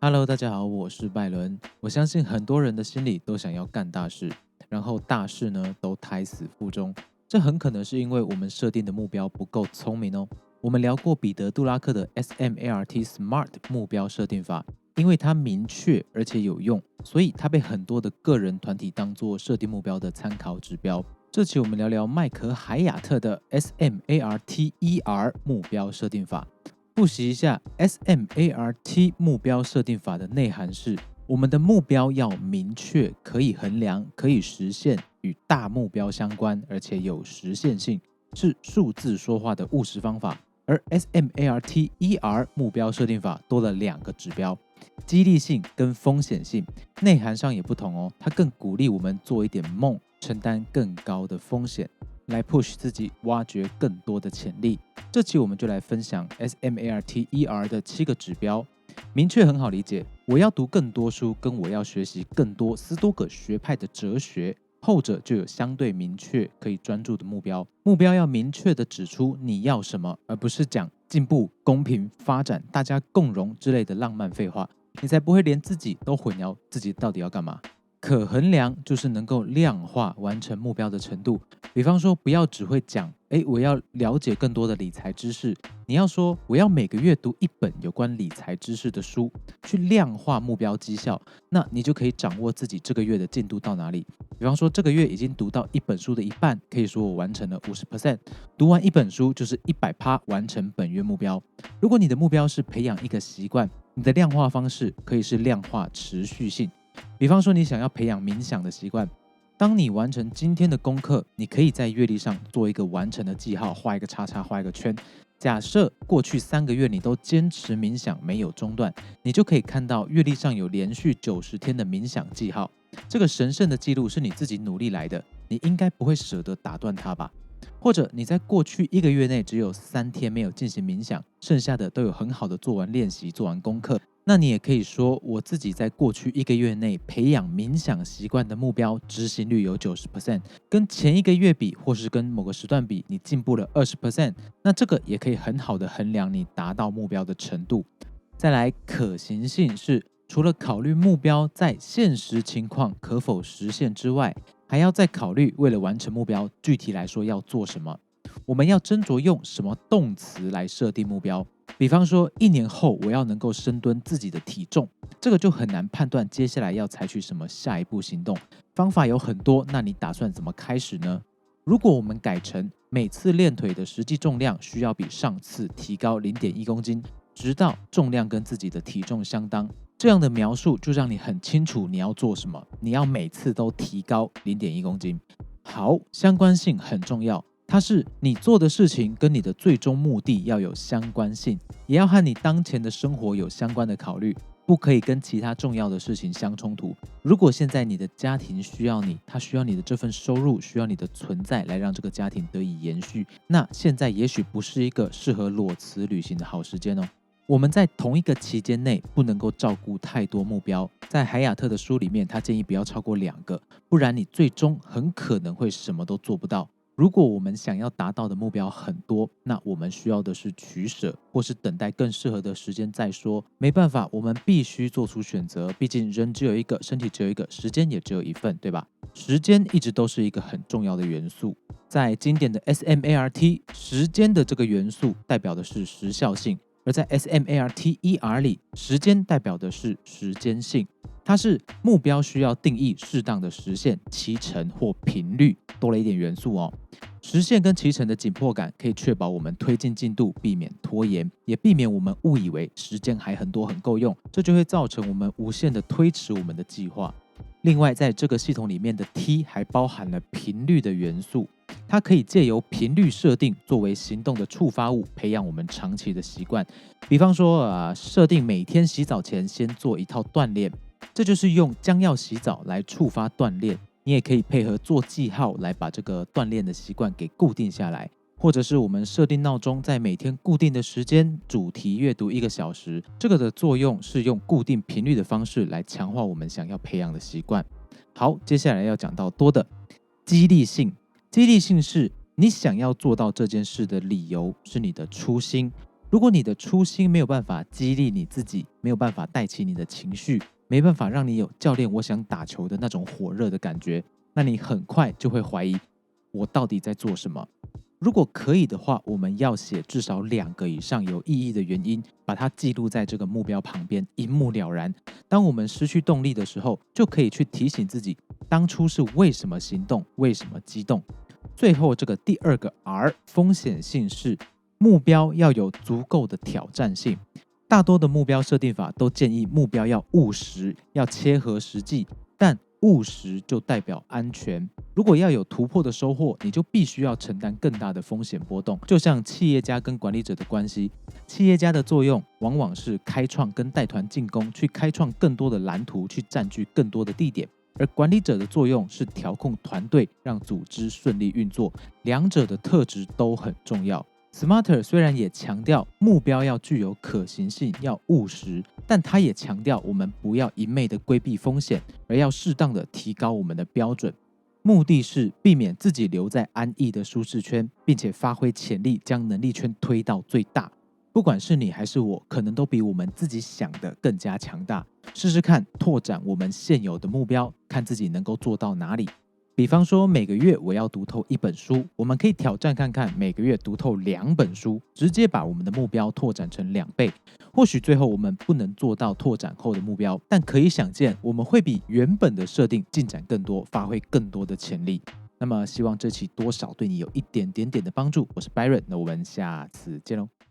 Hello，大家好，我是拜伦。我相信很多人的心里都想要干大事，然后大事呢都胎死腹中。这很可能是因为我们设定的目标不够聪明哦。我们聊过彼得·杜拉克的 SMART 目标设定法，因为它明确而且有用，所以它被很多的个人团体当作设定目标的参考指标。这期我们聊聊麦克·海亚特的 SMARTER 目标设定法。复习一下 SMART 目标设定法的内涵是：我们的目标要明确、可以衡量、可以实现，与大目标相关，而且有实现性，是数字说话的务实方法。而 SMARTER 目标设定法多了两个指标，激励性跟风险性，内涵上也不同哦。它更鼓励我们做一点梦，承担更高的风险，来 push 自己，挖掘更多的潜力。这期我们就来分享 SMARTER 的7个指标，明确很好理解。我要读更多书，跟我要学习更多斯多葛学派的哲学，后者就有相对明确可以专注的目标。目标要明确的指出你要什么，而不是讲进步、公平、发展、大家共荣之类的浪漫废话，你才不会连自己都混淆自己到底要干嘛。可衡量就是能够量化完成目标的程度，比方说不要只会讲，我要了解更多的理财知识，你要说我要每个月读一本有关理财知识的书，去量化目标绩效，那你就可以掌握自己这个月的进度到哪里。比方说这个月已经读到一本书的一半，可以说我完成了50%，读完一本书就是100%完成本月目标。如果你的目标是培养一个习惯，你的量化方式可以是量化持续性。比方说你想要培养冥想的习惯，当你完成今天的功课，你可以在月历上做一个完成的记号，画一个叉叉，画一个圈。假设过去3个月你都坚持冥想没有中断，你就可以看到月历上有连续90天的冥想记号。这个神圣的记录是你自己努力来的，你应该不会舍得打断它吧？或者你在过去1个月内只有3天没有进行冥想，剩下的都有很好的做完练习、做完功课，那你也可以说，我自己在过去1个月内培养冥想习惯的目标执行率有 90%， 跟前1个月比，或是跟某个时段比，你进步了 20%， 那这个也可以很好的衡量你达到目标的程度。再来，可行性是除了考虑目标在现实情况可否实现之外，还要再考虑为了完成目标，具体来说要做什么。我们要斟酌用什么动词来设定目标。比方说1年后我要能够深蹲自己的体重，这个就很难判断接下来要采取什么下一步行动。方法有很多，那你打算怎么开始呢？如果我们改成每次练腿的实际重量需要比上次提高 0.1 公斤，直到重量跟自己的体重相当，这样的描述就让你很清楚你要做什么，你要每次都提高 0.1 公斤。好，相关性很重要，它是你做的事情跟你的最终目的要有相关性，也要和你当前的生活有相关的考虑，不可以跟其他重要的事情相冲突。如果现在你的家庭需要你，他需要你的这份收入，需要你的存在来让这个家庭得以延续，那现在也许不是一个适合裸辞旅行的好时间哦。我们在同一个期间内不能够照顾太多目标，在海亚特的书里面，他建议不要超过2个，不然你最终很可能会什么都做不到。如果我们想要达到的目标很多，那我们需要的是取舍，或是等待更适合的时间再说。没办法，我们必须做出选择，毕竟人只有一个，身体只有一个，时间也只有一份，对吧？时间一直都是一个很重要的元素。在经典的 SMART， 时间的这个元素代表的是时效性，而在 SMARTER 里，时间代表的是时间性。它是目标需要定义适当的实现、期程或频率，多了一点元素哦。实现跟期程的紧迫感可以确保我们推进进度，避免拖延，也避免我们误以为时间还很多很够用，这就会造成我们无限的推迟我们的计划。另外，在这个系统里面的 T 还包含了频率的元素，它可以借由频率设定作为行动的触发物，培养我们长期的习惯。比方说，设定每天洗澡前先做一套锻炼，这就是用将要洗澡来触发锻炼。你也可以配合做记号来把这个锻炼的习惯给固定下来，或者是我们设定闹钟，在每天固定的时间主题阅读1个小时。这个的作用是用固定频率的方式来强化我们想要培养的习惯。好，接下来要讲到多的激励性。激励性是你想要做到这件事的理由，是你的初心。如果你的初心没有办法激励你自己，没有办法带起你的情绪，没办法让你有教练我想打球的那种火热的感觉，那你很快就会怀疑我到底在做什么。如果可以的话，我们要写至少2个以上有意义的原因，把它记录在这个目标旁边，一目了然。当我们失去动力的时候，就可以去提醒自己，当初是为什么行动，为什么激动。最后这个第2个 R 风险性是目标要有足够的挑战性。大多的目标设定法都建议目标要务实，要切合实际，但务实就代表安全。如果要有突破的收获，你就必须要承担更大的风险波动。就像企业家跟管理者的关系，企业家的作用往往是开创跟带团进攻，去开创更多的蓝图，去占据更多的地点。而管理者的作用是调控团队，让组织顺利运作。两者的特质都很重要。Smarter 虽然也强调目标要具有可行性，要务实，但他也强调我们不要一昧的规避风险，而要适当的提高我们的标准。目的是避免自己留在安逸的舒适圈，并且发挥潜力，将能力圈推到最大。不管是你还是我，可能都比我们自己想的更加强大。试试看，拓展我们现有的目标，看自己能够做到哪里。比方说，每个月我要读透1本书，我们可以挑战看看，每个月读透2本书，直接把我们的目标拓展成2倍。或许最后我们不能做到拓展后的目标，但可以想见，我们会比原本的设定进展更多，发挥更多的潜力。那么，希望这期多少对你有一点点的帮助。我是 Byron，那我们下次见喽。